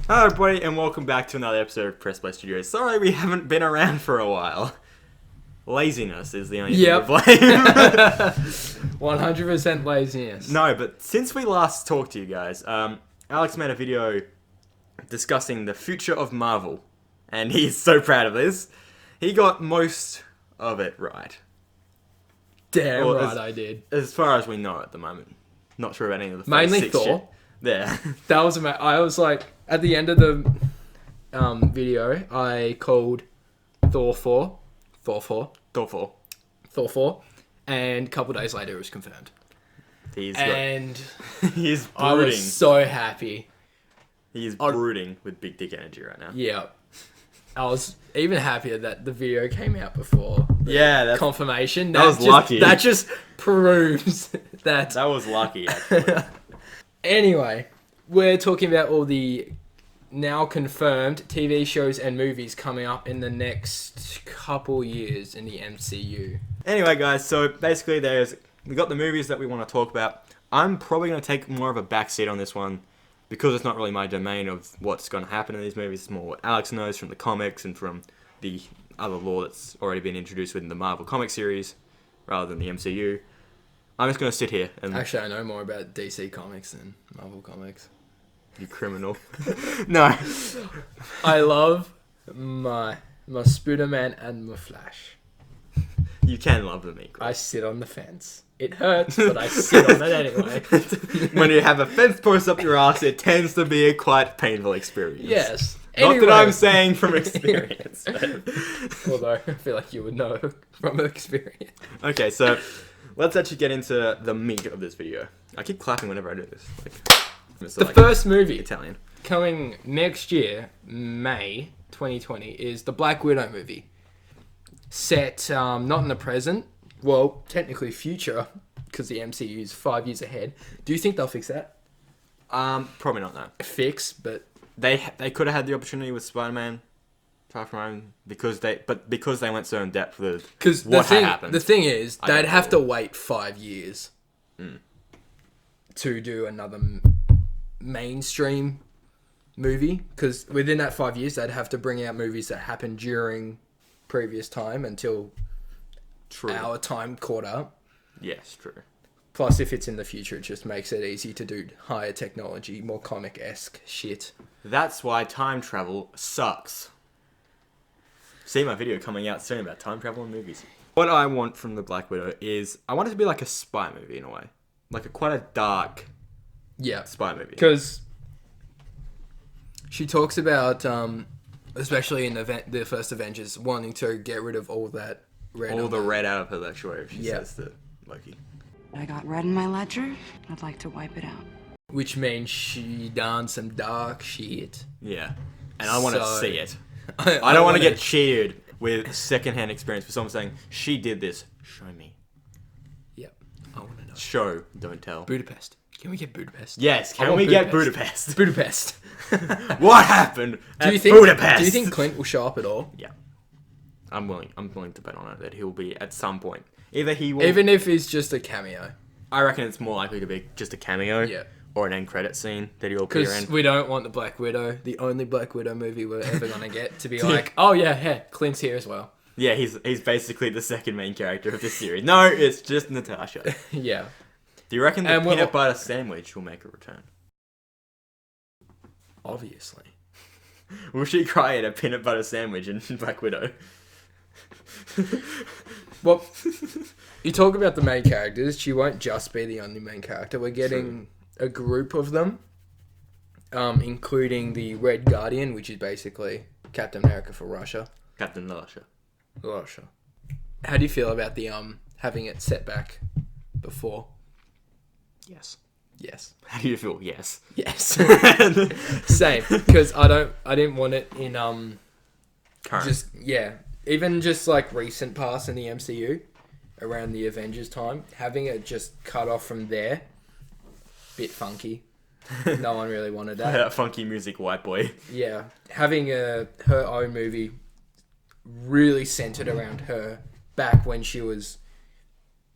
Hello everybody and welcome back to another episode of PressPlay Studios. Sorry we haven't been around for a while. Laziness is the only thing to blame. 100% laziness. No, but since we last talked to you guys, Alex made a video discussing the future of Marvel. And he's so proud of this. He got most of it right. Damn right I did. As far as we know at the moment. Not sure about any of the phase Mainly 6 Thor. shit. Yeah. That was I was like, at the end of the video, I called Thor 4, and a couple days later it was confirmed. He's brooding. I was so happy. He's brooding with big dick energy right now. Yeah. I was even happier that the video came out before the confirmation. That was lucky. That just proves that... That was lucky, actually. Anyway, we're talking about all the now confirmed TV shows and movies coming up in the next couple years in the MCU. Anyway, guys, so basically we got the movies that we want to talk about. I'm probably going to take more of a backseat on this one because it's not really my domain of what's going to happen in these movies. It's more what Alex knows from the comics and from the other lore that's already been introduced within the Marvel comic series rather than the MCU. I'm just going to sit here and... Actually, I know more about DC Comics than Marvel Comics. You criminal. No. I love my Spider-Man and my Flash. You can love them equally. I sit on the fence. It hurts, but I sit on it anyway. When you have a fence post up your ass, it tends to be a quite painful experience. Yes. Not that I'm saying from experience. Although, I feel like you would know from experience. Okay, so... let's actually get into the meat of this video. I keep clapping whenever I do this. The first movie Italian coming next year, May 2020, is the Black Widow movie. Set not in the present, well, technically future, because the MCU is 5 years ahead. Do you think they'll fix that? Probably not, no. Fix, but... They could have had the opportunity with Spider-Man. Far from home, because they went so in depth with what happened. The thing is, they'd have to wait 5 years to do another mainstream movie. Because within that 5 years, they'd have to bring out movies that happened during previous time until our time caught up. Yes, true. Plus, if it's in the future, it just makes it easy to do higher technology, more comic-esque shit. That's why time travel sucks. See my video coming out soon about time travel and movies. What I want from the Black Widow is I want it to be like a spy movie in a way, like quite a dark, spy movie. Because she talks about, especially in the first Avengers, wanting to get rid of all that red. All the red out of her ledger. She says to Lowkey. I got red in my ledger. I'd like to wipe it out. Which means she done some dark shit. Yeah, and I want to see it. I don't want to get cheered with secondhand experience for someone saying, she did this, show me. Yep, I want to know. Show, don't tell. Budapest. Can we get Budapest? Yes, can we get Budapest? Budapest. What happened at Budapest? Do you think Clint will show up at all? Yeah. I'm willing to bet on it that he'll be at some point. Either he will... Even if it's just a cameo. I reckon it's more likely to be just a cameo. Yeah. Or an end credit scene that he'll appear in. Because we don't want the Black Widow, the only Black Widow movie we're ever going to get, to be like, oh yeah, hey, Clint's here as well. Yeah, he's basically the second main character of this series. No, it's just Natasha. Yeah. Do you reckon the peanut butter sandwich will make a return? Obviously. Will she cry at a peanut butter sandwich in Black Widow? Well, you talk about the main characters. She won't just be the only main character. We're getting... a group of them, including the Red Guardian, which is basically Captain America for Russia. Captain Russia. How do you feel about the having it set back before? Yes. Yes. How do you feel? Yes. Yes. Same, because I didn't want it in current. Even just like recent past in the MCU, around the Avengers time, having it just cut off from there. Bit funky. No one really wanted that. That funky music, white boy. Yeah. Having her own movie really centered around her back when she was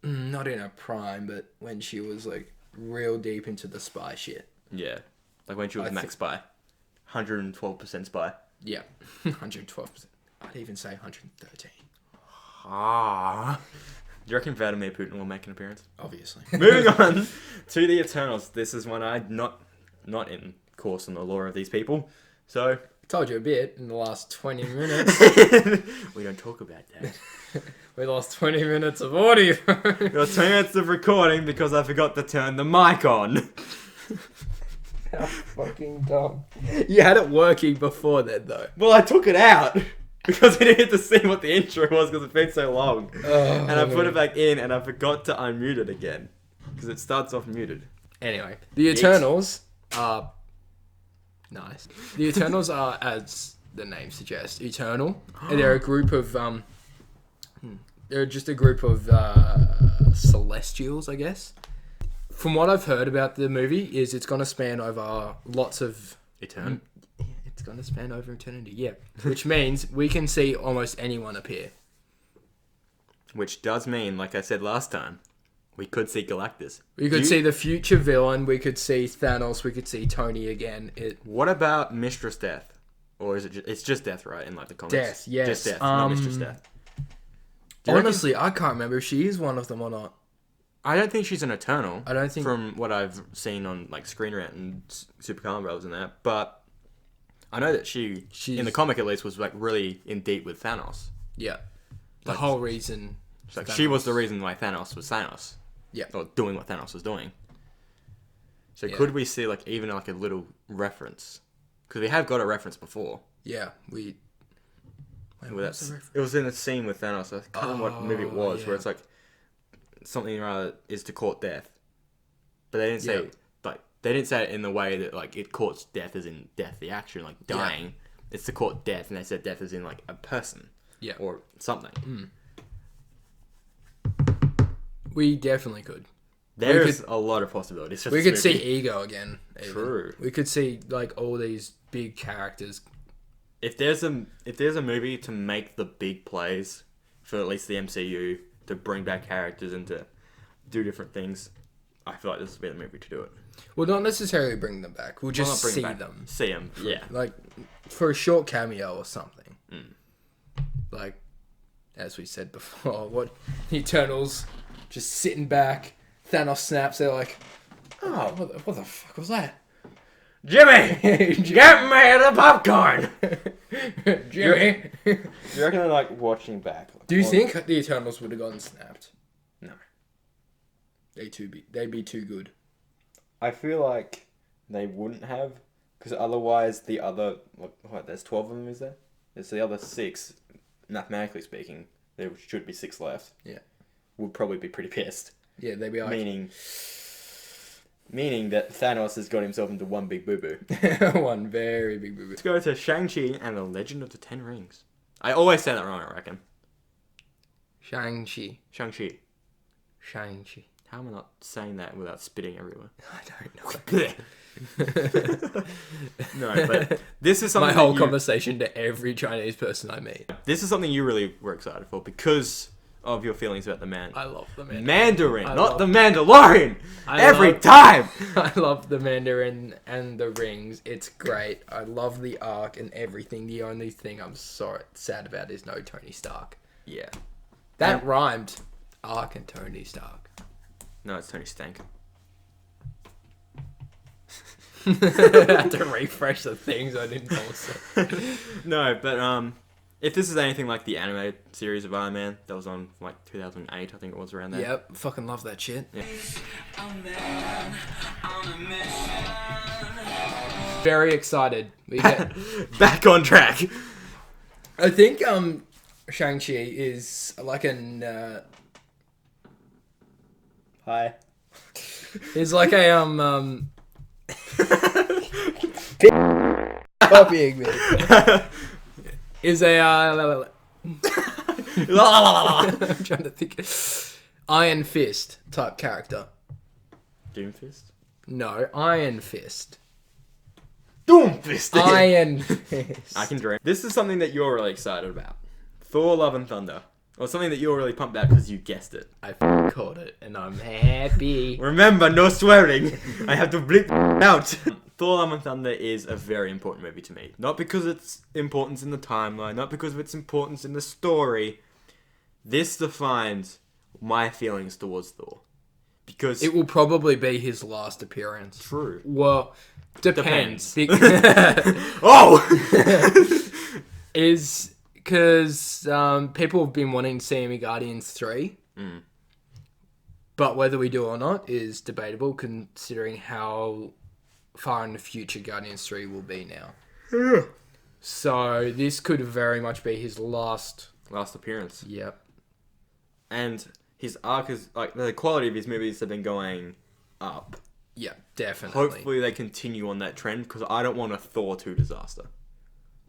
not in her prime, but when she was like real deep into the spy shit. Yeah. Like when she was Max Spy. 112% spy. Yeah, 112%. I'd even say 113. Ah. Do you reckon Vladimir Putin will make an appearance? Obviously. Moving on to the Eternals. This is one I'm not in course in the lore of these people. So Told you a bit in the last 20 minutes. we don't talk about that. We lost 20 minutes of audio. We got 20 minutes of recording because I forgot to turn the mic on. How fucking dumb. You had it working before then, though. Well, I took it out because we didn't get to see what the intro was because it's been so long. And I put it back in and I forgot to unmute it again because it starts off muted. Anyway, the Eternals are nice. The Eternals are, as the name suggests, eternal. And they're a group of they're just a group of celestials, I guess. From what I've heard about the movie, is it's going to span over lots of Eternity? It's going to span over eternity, yeah. Which means we can see almost anyone appear. Which does mean, like I said last time, we could see Galactus. We could see the future villain. We could see Thanos. We could see Tony again. What about Mistress Death? Or is it it's just Death, right, in like the comics? Death, yes. Just Death, not Mistress Death. Honestly, I can't remember if she is one of them or not. I don't think she's an Eternal. I don't think... From what I've seen on like Screen Rant and Super Carlin Brothers and that, but I know that she's in the comic at least was like really in deep with Thanos. Yeah. The Like, whole reason... Like she was the reason why Thanos was Thanos. Yeah. Or doing what Thanos was doing. So Yeah. could we see like even like a little reference? Because we have got a reference before. Yeah, we... Wait, Well, what was the reference? it was in a scene with Thanos. I can't remember what movie it was, yeah. where it's like something rather is to court death, but they didn't say they didn't say it in the way that like it courts death as in death, the action, like dying. Yeah. It's to court death, and they said death as in like a person, or something. We definitely could. There's a lot of possibilities. For We this could movie. see Ego again. Even. True. We could see like all these big characters. If there's a movie to make the big plays for at least the MCU to bring back characters and to do different things, I feel like this would be the movie to do it. We'll not necessarily bring them back. We'll just see them. See them, yeah. Like for a short cameo or something. Like as we said before, what the Eternals just sitting back. Thanos snaps. They're like, oh, what the fuck was that? Jimmy, get me the popcorn. Jimmy. Do you reckon they're like watching back? Do you think the Eternals would have gotten snapped? No. They'd be too good. I feel like they wouldn't have, because otherwise the other there's 12 of them, is there? There's the other 6. Mathematically speaking, there should be 6 left. Yeah. Would probably be pretty pissed. Yeah, they'd be like... Meaning that Thanos has got himself into one big boo-boo. One very big boo-boo. Let's go to ShangChi and the Legend of the Ten Rings. I always say that wrong, I reckon. ShangChi. ShangChi. ShangChi. How am I not saying that without spitting everywhere? I don't know. No, but this is something My whole conversation to every Chinese person I meet. This is something you really were excited for because of your feelings about the man. I love the Mandarin, not the Mandalorian. Time. I love the Mandarin and the rings. It's great. I love the arc and everything. The only thing I'm sad about is no Tony Stark. Yeah. That rhymed. Arc and Tony Stark. No, it's Tony Stank. I had to refresh the things I didn't also. No, but if this is anything like the anime series of Iron Man that was on like 2008, I think it was around there. Yep, fucking love that shit. Yeah. Very excited. We get back on track. I think Shang-Chi is like an Hi. is like a copying me. Is a I'm trying to think. Iron Fist type character. Doomfist? No, Iron Fist. Doomfist! Iron Fist. I can dream. This is something that you're really excited about. Thor Love and Thunder. Or something that you're really pumped about because you guessed it. I caught it and I'm happy. Remember, no swearing. I have to bleep out. Thor: Love and Thunder is a very important movie to me. Not because of its importance in the timeline, not because of its importance in the story. This defines my feelings towards Thor. Because... It will probably be his last appearance. True. Well, depends. Oh! Is because people have been wanting to see him in Guardians 3. Mm. But whether we do or not is debatable, considering how far in the future Guardians 3 will be now. So this could very much be his last appearance. Yep. And his arc is, like, the quality of his movies have been going up. Yeah, definitely. Hopefully they continue on that trend, because I don't want a Thor 2 disaster.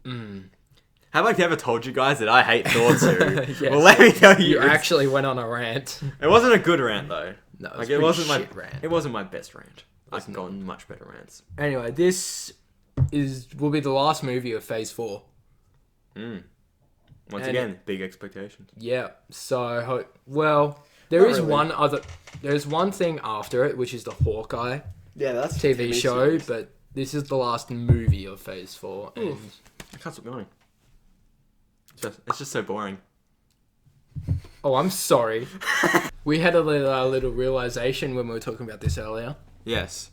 Have I ever told you guys that I hate Thor 2? Yes. Well, let me tell you. You actually went on a rant. It wasn't a good rant, though. No, it was like, a it wasn't my shit rant. It wasn't my best rant. I've gotten much better rants. Anyway, this will be the last movie of Phase 4. Once again, big expectations. Yeah. So, well, there's really. There's one thing after it, which is the Hawkeye Yeah, that's TV show, but this is the last movie of Phase 4. And I can't stop going. It's just so boring. oh, I'm sorry. We had a little realization when we were talking about this earlier. Yes.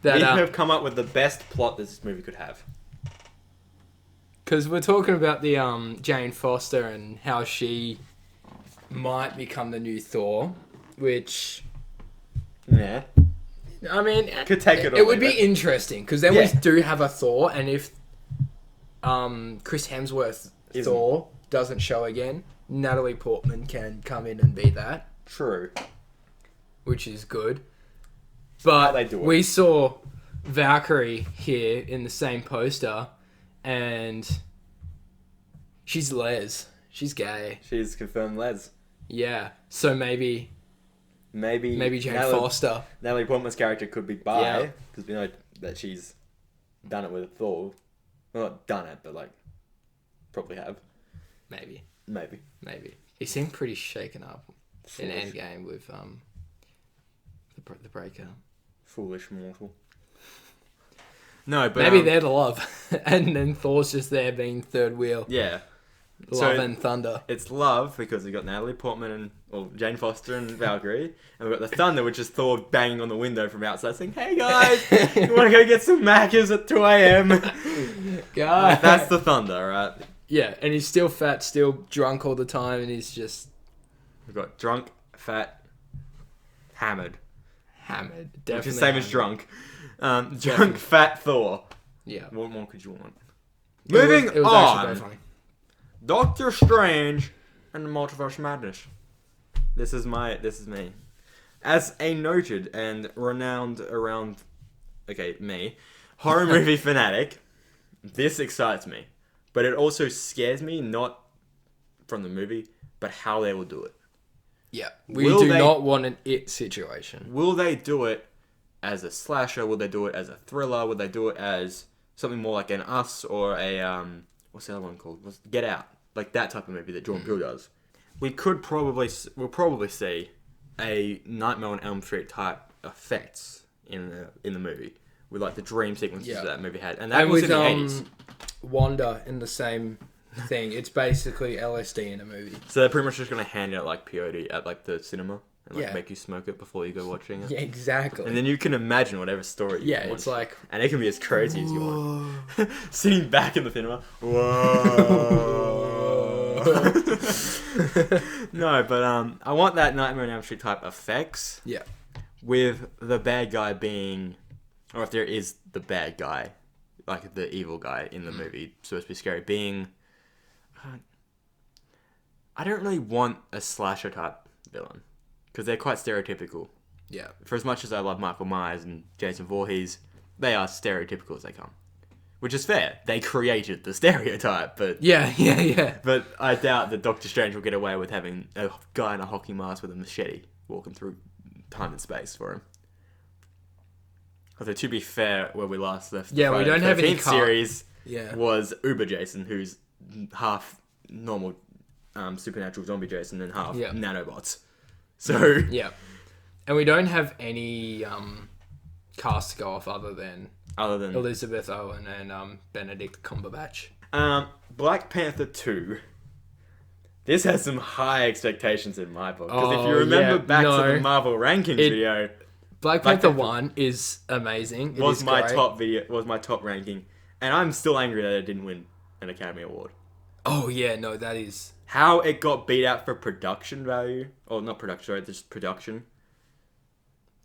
That We have come up with the best plot that this movie could have. because we're talking about the Jane Foster and how she might become the new Thor, which Yeah. I mean, Could take it or It would be leave it. interesting because then Yeah. we do have a Thor, and if Chris Hemsworth Thor doesn't show again, Natalie Portman can come in and be that, True. which is good. But they do it. we saw Valkyrie here in the same poster, and she's les. She's gay. She's confirmed Les. Yeah. So maybe Jane Foster. Natalie Portman's character could be bi, Yeah. because we know that she's done it with Thor. Well, not done it, but like probably have. Maybe. Maybe. He seemed pretty shaken up in Foolish. Endgame with the breaker. Foolish mortal. No, but Maybe they're the love, and then Thor's just there being third wheel. yeah. Love and thunder. It's love because we got Natalie Portman and Jane Foster and Valkyrie, and we got the thunder, which is Thor banging on the window from outside, saying, "Hey guys, you want to go get some Macca's at 2 a.m?" God. That's the thunder, right? Yeah, and he's still fat, still drunk all the time, and he's just We've got drunk, fat, hammered, hammered. which Definitely is same as hammered. drunk. Drunk, Definitely. fat Thor. Yeah. What more could you want? It was Moving actually on. very funny. Doctor Strange and the Multiverse of Madness. This is me. As a noted and renowned around, me, horror movie fanatic, this excites me. But it also scares me, not from the movie, but how they will do it. Yeah. We Will do they- not want an it situation. Will they do it as a slasher? Will they do it as a thriller? Will they do it as something more like an Us or a, what's the other one called? Get Out. Like that type of movie that Jordan Peele does. We'll probably see a Nightmare on Elm Street type effects in the movie. With like the dream sequences that movie had. And that And was with in the 80s. Wanda in the same thing. It's basically LSD in a movie. So they're pretty much just going to hand out like peyote at like the cinema. And like Yeah. make you smoke it before you go watching it. Yeah, exactly. And then you can imagine whatever story you want. It's like... And it can be as crazy as you want. Sitting back in the cinema. Whoa. No, but I want that Nightmare on Elm Street type effects. Yeah. With the bad guy being... Or if there is the bad guy, like the evil guy in the movie, supposed to be scary, being... I don't really want a slasher type villain. Because they're quite stereotypical. Yeah. For as much as I love Michael Myers and Jason Voorhees, they are stereotypical as they come. Which is fair. They created the stereotype, but... Yeah. But I doubt that Doctor Strange will get away with having a guy in a hockey mask with a machete walking through time and space for him. Although, to be fair, where we last left the Yeah, we Friday don't the have any 13th series Yeah. was Uber Jason, who's half normal supernatural zombie Jason and half nanobots. So... Yeah. And we don't have any cast to go off other than Elizabeth Owen and Benedict Cumberbatch. Black Panther 2. This has some high expectations in my book. Because if you remember to the Marvel rankings video, Black Panther 1 is amazing. Was my top ranking. And I'm still angry that it didn't win an Academy Award. Oh yeah, no, that is... How it got beat out for production value. Or not production, sorry, just production.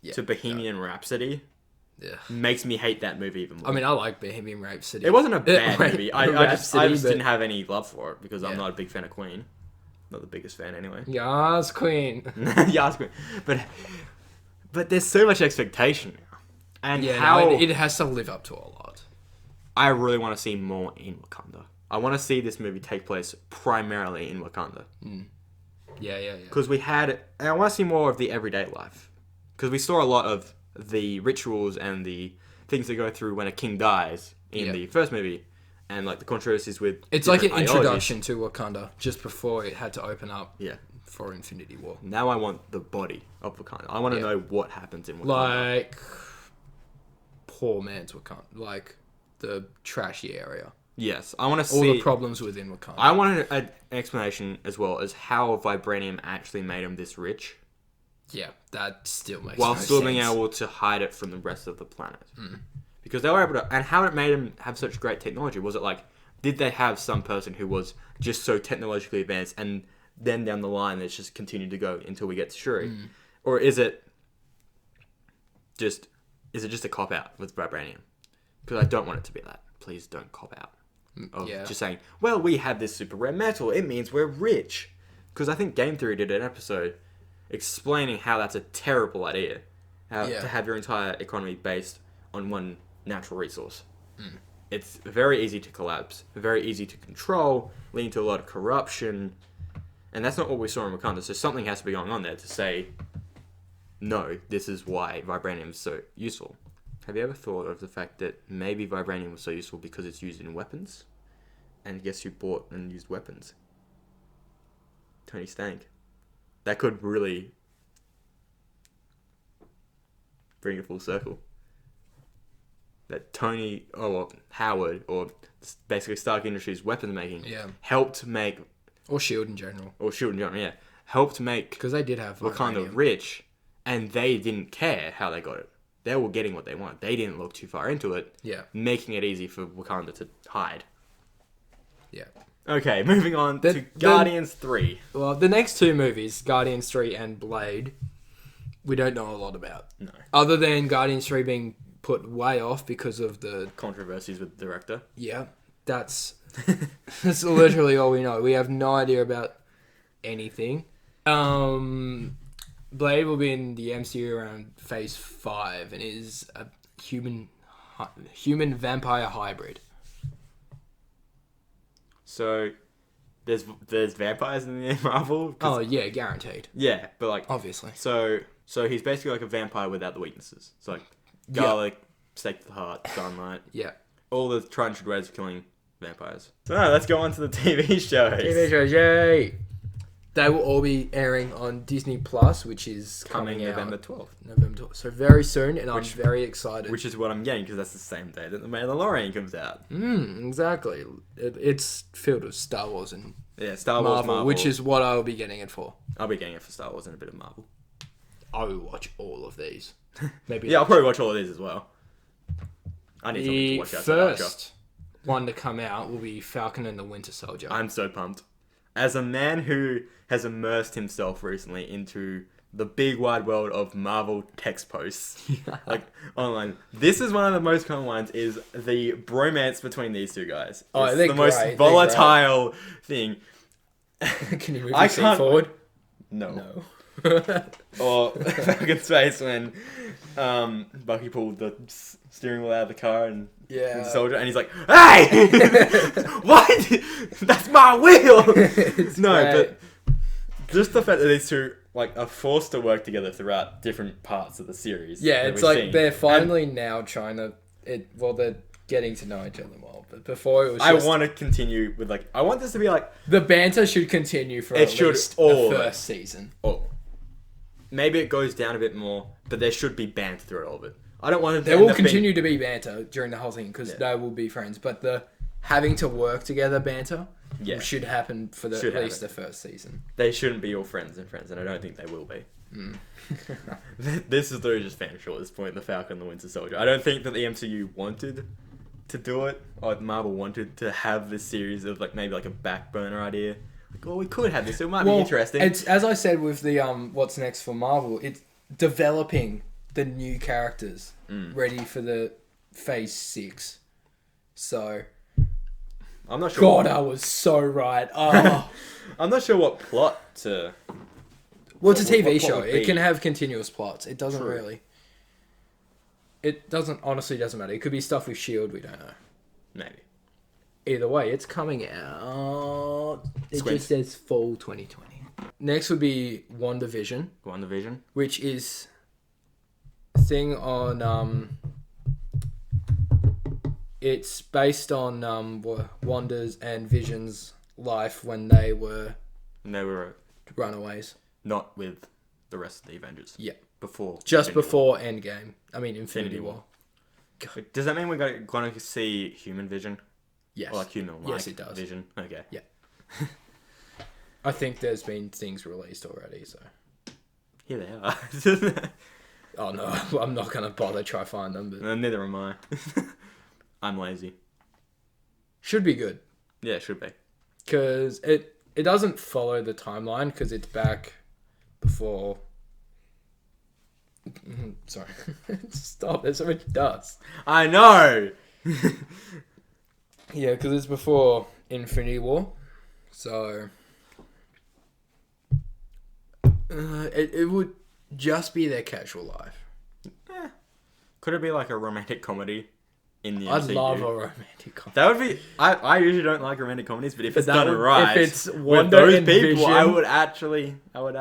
Yeah, to Bohemian Rhapsody. Yeah. Makes me hate that movie even more. I mean, I like Bohemian Rhapsody. It wasn't a bad movie. I just didn't have any love for it because I'm not a big fan of Queen. Not the biggest fan anyway. Yas, Queen. Yas, Queen. But there's so much expectation now. And it has to live up to a lot. I really want to see more in Wakanda. I want to see this movie take place primarily in Wakanda. Mm. Yeah. Because I want to see more of the everyday life. Because we saw a lot of the rituals and the things that go through when a king dies in the first movie, and like the controversies with it's like an introduction to Wakanda just before it had to open up for Infinity War. Now I want the body of Wakanda. I want to know what happens in Wakanda. Like poor man's Wakanda, like the trashy area. Yes, I want to see all the problems within Wakanda. I want an explanation as well as how vibranium actually made him this rich. Yeah, that still makes while no still sense. being able to hide it from the rest of the planet. Because they were able to... And how it made them have such great technology? Was it like... Did they have some person who was just so technologically advanced and then down the line it's just continued to go until we get to Shuri? Or is it just a cop-out with vibranium? Because I don't want it to be that. Please don't cop-out. Just saying, well, we have this super rare metal. It means we're rich. Because I think Game Theory did an episode explaining how that's a terrible idea. To have your entire economy based on one natural resource. It's very easy to collapse, very easy to control, leading to a lot of corruption. And that's not what we saw in Wakanda. So something has to be going on there to say, no, this is why vibranium is so useful. Have you ever thought of the fact that maybe vibranium was so useful because it's used in weapons? And guess who bought and used weapons? Tony Stank. That could really bring it full circle. That Howard, or basically Stark Industries weapons making, helped make... Or S.H.I.E.L.D. in general. Helped make... Because they did have Wakanda rich, and they didn't care how they got it. They were getting what they wanted. They didn't look too far into it, making it easy for Wakanda to hide. Yeah. Okay, moving on to Guardians 3. Well, the next two movies, Guardians 3 and Blade, we don't know a lot about. No. Other than Guardians 3 being put way off because of the... controversies with the director. Yeah, that's literally all we know. We have no idea about anything. Blade will be in the MCU around Phase 5 and is a human vampire hybrid. So, there's vampires in the Marvel? Oh, yeah, guaranteed. Yeah, but like... Obviously. So he's basically like a vampire without the weaknesses. It's like garlic, stake to the heart, sunlight. Yeah. All the tried and true ways of killing vampires. So now, let's go on to the TV shows. TV shows, yay! They will all be airing on Disney Plus, which is coming out November 12th. November 12th. So very soon, and I'm very excited. Which is what I'm getting, because that's the same day that The Mandalorian comes out. Exactly. It's filled with Star Wars and Star Wars, Marvel, which is what I'll be getting it for. I'll be getting it for Star Wars and a bit of Marvel. I will watch all of these. Maybe. I'll probably watch all of these as well. I need something to watch outside the first one to come out will be Falcon and the Winter Soldier. I'm so pumped. As a man who has immersed himself recently into the big wide world of Marvel text posts, like online, this is one of the most common ones, is the bromance between these two guys. It's the most volatile thing. Can you move your seat forward? No. Or Falcon Space when Bucky pulled the steering wheel out of the car and the soldier, and he's like, "Hey, what? That's my wheel." But just the fact that these two are forced to work together throughout different parts of the series. Yeah, it's like they're finally now trying to. They're getting to know each other more. But before it was. I want to continue with I want this to be the banter should continue for at least the first season. Maybe it goes down a bit more, but there should be banter through all of it. I don't want it to There end will up being- continue to be banter during the whole thing because they will be friends, but the having to work together banter should happen for at least the first season. They shouldn't be all friends, and I don't think they will be. This is literally just fan show at this point, the Falcon and the Winter Soldier. I don't think that the MCU wanted to do it, or Marvel wanted to have this series of like maybe like a back burner idea. Like, oh, we could have this, so it might be interesting. It's, as I said with the what's next for Marvel, it's developing the new characters ready for the Phase 6. So, I'm not sure. God, I was so right. Oh. I'm not sure what plot to. Well, it's a TV what show. would It be? can have continuous plots. It doesn't True. really. It honestly doesn't matter. It could be stuff with S.H.I.E.L.D. We don't know. Maybe. Either way, it's coming out. It Squint. just says fall 2020. Next would be WandaVision, WandaVision. which is a thing on it's based on Wanda's and Vision's life when they were And they were runaways. not with the rest of the Avengers. Yeah. Before. Just Infinity before Endgame. I mean Infinity Infinity War. War. Does that mean we're going to see human vision? Yes. Or like human Yes, it does. vision? Okay. Yeah. I think there's been things released already, so. Here they are. Oh no, I'm not gonna bother try find them, but Neither am I. I'm lazy. should be good Yeah, it should be. because it doesn't follow the timeline because it's back before. Sorry, stop. There's so much dust. I know! Yeah, because it's before Infinity War, so it would just be their casual life. Could it be like a romantic comedy in the I'd MCU? love a romantic comedy. That would be... I usually don't like romantic comedies, but if it's that done would- right, if it's with Wanda those and people, Vision- I would actually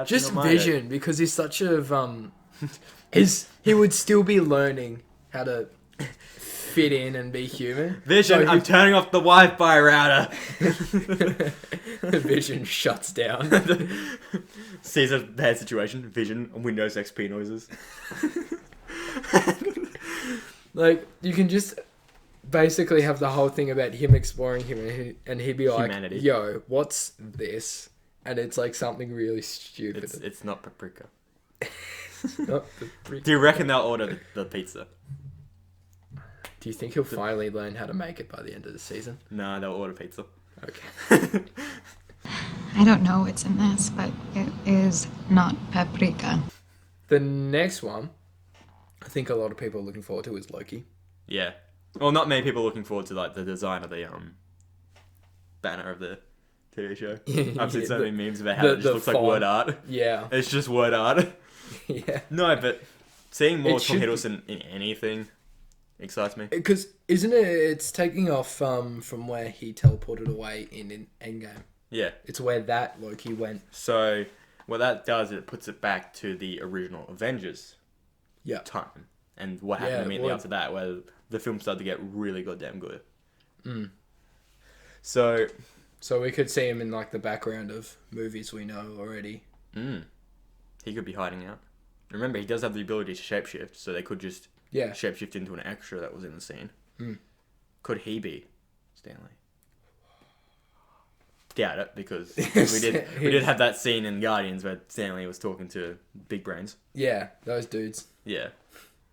Just not mind it. Vision, because he's such a he would still be learning how to fit in and be human. Vision, So I'm turning off the Wi-Fi router. Vision shuts down. Sees a bad situation. Vision, Windows XP noises. Like you can just basically have the whole thing about him exploring him, and he'd be like, Humanity. "Yo, what's this?" And it's like something really stupid. It's not paprika. Not the Do you reckon they'll order the pizza? Do you think he'll finally learn how to make it by the end of the season? No, they'll order pizza. Okay. I don't know what's in this, but it is not paprika. The next one, I think a lot of people are looking forward to is Lowkey. Yeah. Well, not many people looking forward to like the design of the banner of the TV show. I've seen so many memes about how it just looks like font. word art. Yeah. It's just word art. Yeah. No, but seeing more It Tom should be- Hiddleston in anything excites me. Because isn't it? It's taking off from where he teleported away in Endgame. Yeah. It's where that Lowkey went. So what that does is it puts it back to the original Avengers Yeah. time and what happened Yeah, immediately well- after that, where the film started to get really goddamn good. So So we could see him in like the background of movies we know already. he could be hiding out. Remember, he does have the ability to shapeshift, so they could just Yeah. shapeshift into an extra that was in the scene. Could he be Stanley? Doubt it, because we did have that scene in Guardians where Stanley was talking to Big Brains. Yeah, those dudes. Yeah.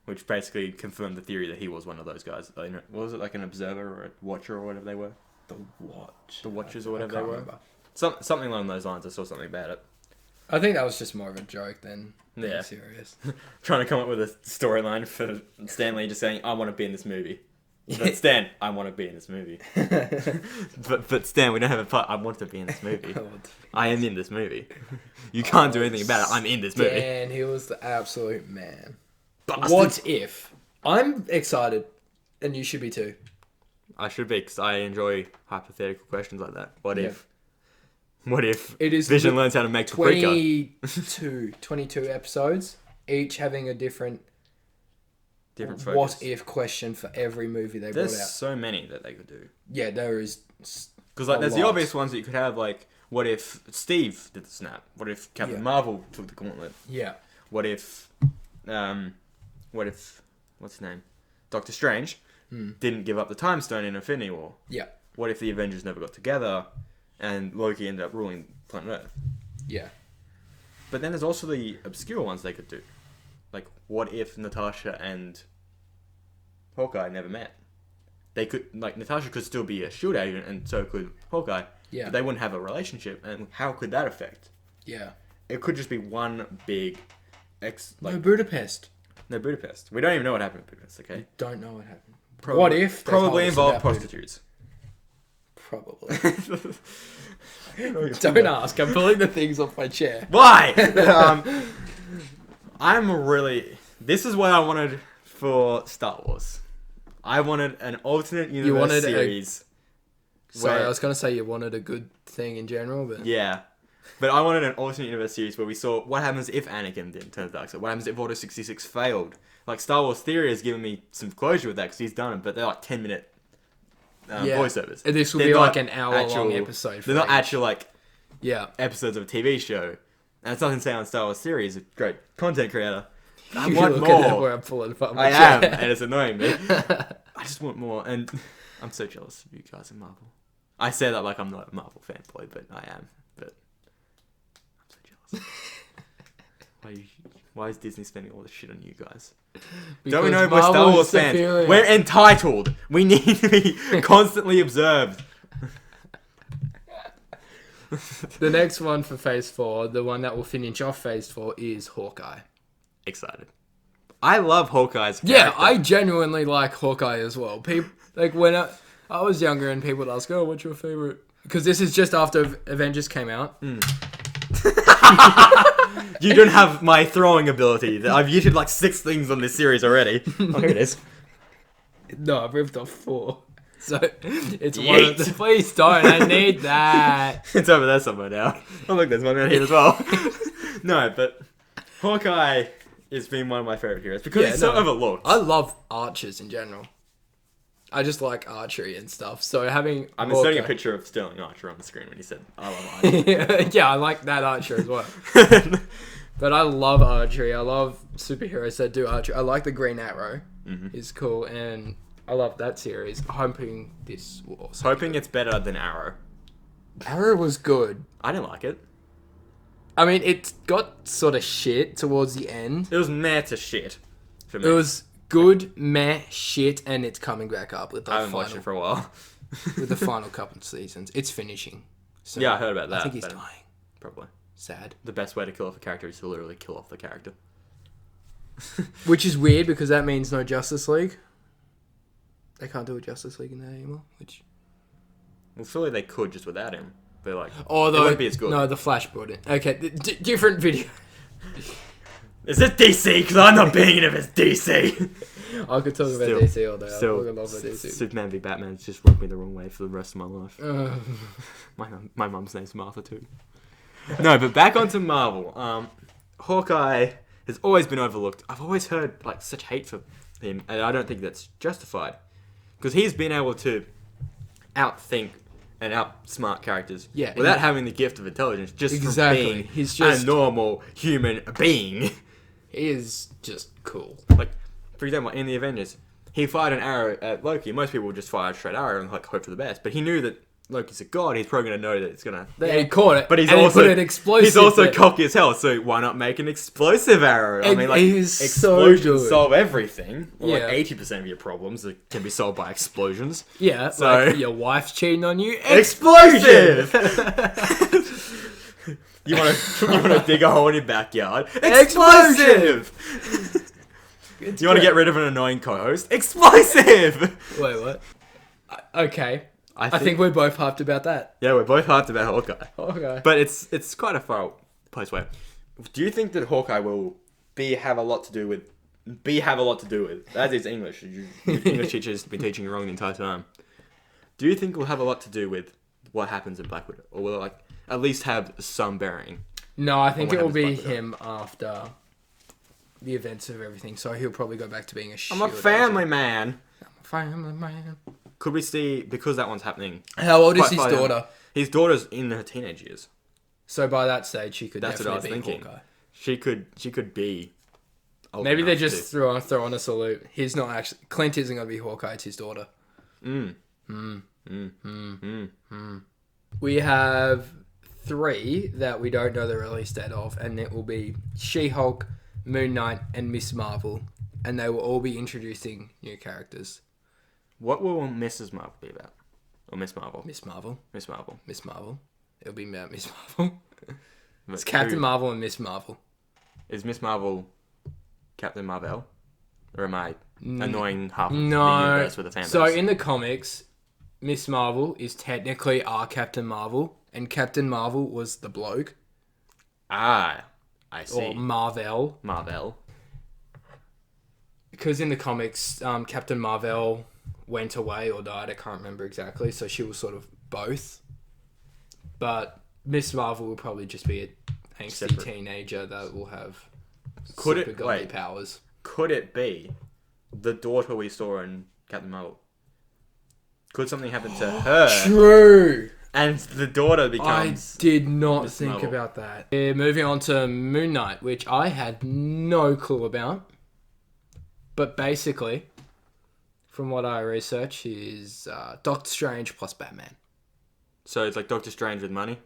Which basically confirmed the theory that he was one of those guys. Like, what was it, like an observer or a watcher or whatever they were? The Watch. The Watchers or I whatever they can't were? remember. Something along those lines. I saw something about it. I think that was just more of a joke than being Yeah. serious. Trying to come up with a storyline for Stanley just saying, I want to be in this movie. But Stan, I want to be in this movie. but Stan, we don't have a part. I want to be in this movie. I am in this movie. You can't do anything about it. I'm in this movie. Dan, he was the absolute man. Bastard. What if? I'm excited, and you should be too. I should be, because I enjoy hypothetical questions like that. What Yeah. if? What if It is Vision the learns how to make paprika? 22 episodes, each having a different Different what focus. if question for every movie they There's brought out. so many that they could do. Yeah, there is. Because like, A there's the lot. obvious ones that you could have, like, what if Steve did the snap? What if Captain Yeah. Marvel took the gauntlet? Yeah. What if what's his name? Doctor Strange didn't give up the Time Stone in Infinity War. Yeah. What if the Avengers never got together and Loki ended up ruling planet Earth? Yeah. But then there's also the obscure ones they could do. Like, what if Natasha and Hawkeye never met? They could, like, Natasha could still be a SHIELD agent, and so could Hawkeye. Yeah. But they wouldn't have a relationship, and how could that affect? Yeah. It could just be one big No Budapest. No Budapest. We don't even know what happened in Budapest, okay? Don't know what happened. Probably, What if they probably told us involved about prostitutes. Probably. Don't ask. I'm pulling the things off my chair. Why? This is what I wanted for Star Wars. I wanted an alternate universe series. Sorry, I was going to say you wanted a good thing in general, but... Yeah. But I wanted an alternate universe series where we saw what happens if Anakin didn't turn to the dark side. What happens if Order 66 failed? Like, Star Wars Theory has given me some closure with that because he's done it, but they're like 10-minute voiceovers. And this will They're be not like an hour-long episode. They're not actual, like, yeah, episodes of a TV show. And it's nothing to say on Star Wars Theory. He's a great content creator. I You want look at that more. where I'm pulling it up. I am, and it's annoying me. I just want more, and I'm so jealous of you guys in Marvel. I say that like I'm not a Marvel fanboy, but I am. But I'm so jealous. Why is Disney spending all this shit on you guys? Don't we know we're Star Wars fans? We're entitled. We need to be constantly observed. The next one for Phase 4, the one that will finish off Phase 4, is Hawkeye. Excited. I love Hawkeye's character. Yeah, I genuinely like Hawkeye as well. People, like when I was younger and people would ask, "Oh, what's your favorite?" Because this is just after Avengers came out. You don't have my throwing ability. I've used like 6 things on this series already. Oh, here it is. No, I've ripped off 4. So it's one of the... Please don't. I need that. It's over there somewhere now. Oh look, there's one right here as well. No, but Hawkeye has been one of my favorite heroes because he's so overlooked. I love archers in general. I just like archery and stuff. So having I'm inserting a picture of Sterling Archer on the screen when he said, "I love archery." Yeah, I like that archer as well. But I love archery. I love superheroes that do archery. I like the Green Arrow. It's cool, and I love that series. Hoping this will also it's better than Arrow. Arrow was good. I didn't like it. I mean, it got sort of shit towards the end. It was meh to shit for me. It was good, meh, shit, and it's coming back up with the I haven't watched it for a while. with the final couple of seasons. It's finishing. So Yeah, I heard about that. I think he's but dying. Probably. Sad. The best way to kill off a character is to literally kill off the character. Which is weird because that means no Justice League. They can't do a Justice League in that anymore. Which Well, surely they could just without him. But like, although it wouldn't be as good. No, the Flash brought it. Okay, different video. Is it DC? Because I'm not being it if it's DC. I could talk about Still- DC all day. I Still, fucking love DC. Superman v Batman just rubbed me the wrong way for the rest of my life. My mum's name's Martha too. No, but back onto Marvel. Hawkeye has always been overlooked. I've always heard like such hate for him, and I don't think that's justified because he's been able to outthink and outsmart characters without having the gift of intelligence, just from being He's just a normal human being. He is just cool. Like, for example, in the Avengers, he fired an arrow at Loki. Most people would just fire a straight arrow and like hope for the best, but he knew that Loki's a god. He's probably going to know that it's going to... He caught it, but he's and also he put an explosive he's also there. cocky as hell, so why not make an explosive arrow? I mean, like, he's so explosions good. solve everything. Or Yeah. like 80% of your problems that can be solved by explosions. Yeah, So- like your wife's cheating on you. Explosive! You want to dig a hole in your backyard? Explosive! You want to get rid of an annoying co-host? Explosive! Wait, what? Okay. I think we're both hyped about that. Yeah, we're both hyped about Hawkeye. Okay. But it's quite a far place away. Do you think that Hawkeye will have a lot to do with... That is English. Your English teacher has been teaching you wrong the entire time. Do you think it will have a lot to do with what happens in Black Widow? Or will it like at least have some bearing? No, I think what it will be happens Black Widow? him after the events of everything. So he'll probably go back to being a I'm a family man. Family man. Could we see, because that one's happening... How old is quite his far down- daughter? His daughter's in her teenage years. So by that stage, she could That's what I was definitely be thinking. Hawkeye. She could be old Maybe they enough just to- throw on a salute. He's not actually... Clint isn't going to be Hawkeye, it's his daughter. We have 3 that we don't know the release date of, and it will be She-Hulk, Moon Knight, and Miss Marvel. And they will all be introducing new characters. What will Mrs. Marvel be about? Or Miss Marvel? Miss Marvel. Miss Marvel. Miss Marvel. It'll be about Miss Marvel. But It's Captain who- Marvel and Miss Marvel. Is Miss Marvel Captain Marvel? Or am I annoying half of the No. universe with a fan base? So in the comics, Miss Marvel is technically our Captain Marvel, and Captain Marvel was the bloke, I see. or Marvel. Marvel. Because in the comics, Captain Marvel went away or died. I can't remember exactly. So she was sort of both. But Miss Marvel will probably just be a angsty Separate. teenager that will have Could super it- godly wait. powers. Could it be the daughter we saw in Captain Marvel? Could something happen to her? True. And the daughter I becomes... did not Miss think Marvel. about that. Yeah, moving on to Moon Knight, which I had no clue about. But basically, from what I researched, is Doctor Strange plus Batman. So it's like Doctor Strange with money?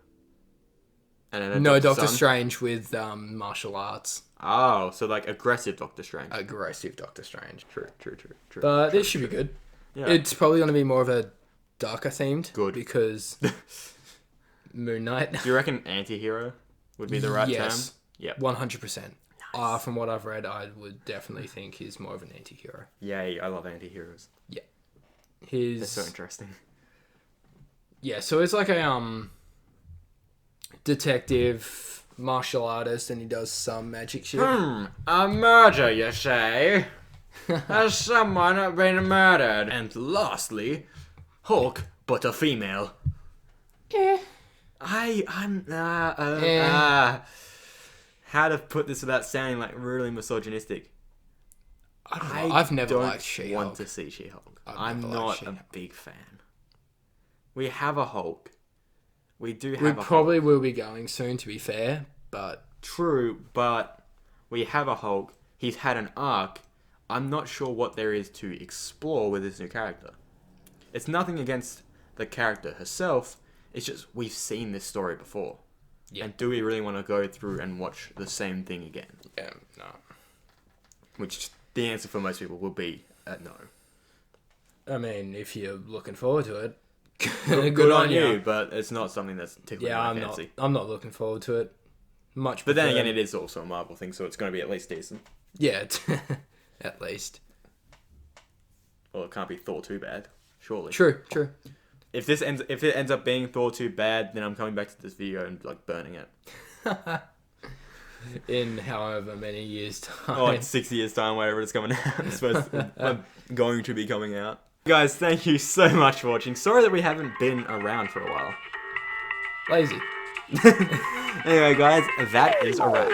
And then a No, Doctor Son? Strange with martial arts. Oh, so like aggressive Doctor Strange. Aggressive Doctor Strange. True. But this should be good. Yeah. It's probably going to be more of a darker themed. Good. Because Moon Knight. Do you reckon anti-hero would be the right Yes. term? Yep. 100%. From what I've read, I would definitely think he's more of an anti-hero. Yay, I love anti-heroes. They're His so interesting. Yeah, so it's like a detective, martial artist, and he does some magic shit. A murder, you say? Has someone been murdered? And lastly, Hulk, but a female. I'm how to put this without sounding like really misogynistic? I've never don't liked She-Hulk. want to see She-Hulk. I've I'm never liked not a She-Hulk. big fan. We have a Hulk. We do have We a Hulk. probably will be going soon, to be fair, but True, but we have a Hulk. He's had an arc. I'm not sure what there is to explore with this new character. It's nothing against the character herself. It's just we've seen this story before. Yeah. And do we really want to go through and watch the same thing again? yeah, no. Which the answer for most people will be no. I mean, if you're looking forward to it, Good on you, but it's not something that's tickling Yeah, my I'm fancy. not. I'm not looking forward to it. Much. But then prefer- again, it is also a Marvel thing, so it's going to be at least decent. Yeah, at least. Well, it can't be Thor too bad, surely. True. If it ends up being Thor too bad, then I'm coming back to this video and like burning it. In however many years' time. Oh, like 6 years time, whatever it's coming out. It's going to be coming out. Guys, thank you so much for watching. Sorry that we haven't been around for a while. Lazy. Anyway, guys, that is a wrap.